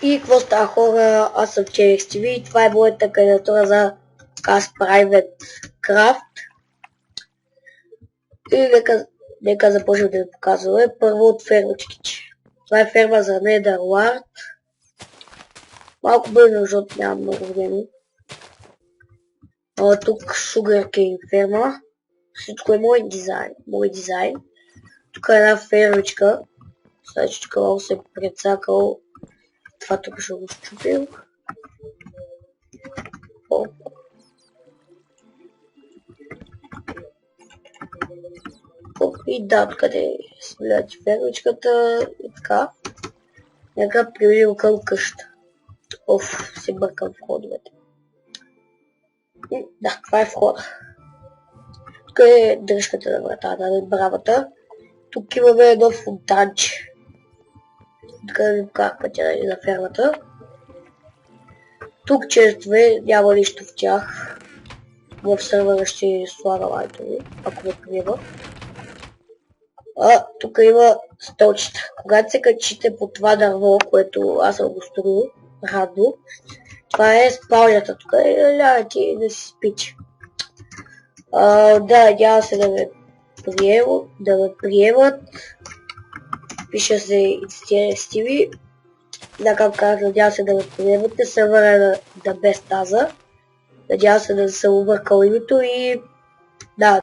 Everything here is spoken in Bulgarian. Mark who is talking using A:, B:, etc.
A: И какво става, хора, аз съм Черекс TV и това е моята кандидатура за Cast Private Craft. И нека започнем да ви показваме. Първо от фермичките. Това е ферма за Netherlord. Малко бързо, защото няма много време. Тук Sugarcane ферма. Всичко е мой дизайн. Тук е една фермичка. Сега че тук малко се е прецакал. Това тук ще го счупил. И да, къде смилят фермичката и така. Нека преминем към къща. Се бъркам входовете. Да, това е входа. Тук е дръжката на вратата, на бравата. Тук имаме едно фонтанче. Така да ви покажа пътя на фермата. Тук честове, няма нищо в тях. В сървъра ще слага лайтови, ако ме приема. Тук има столчета. Когато се качите по това дърво, което аз съм го строил, радно, това е спалнята. Тук е лягате и да си спите. Да, няма се да ме приемат. Пише се It's Черекс TV. Да, как казах, надявам се да ме приемате. Сървъра на Best Taza. Надявам се да съм объркал името и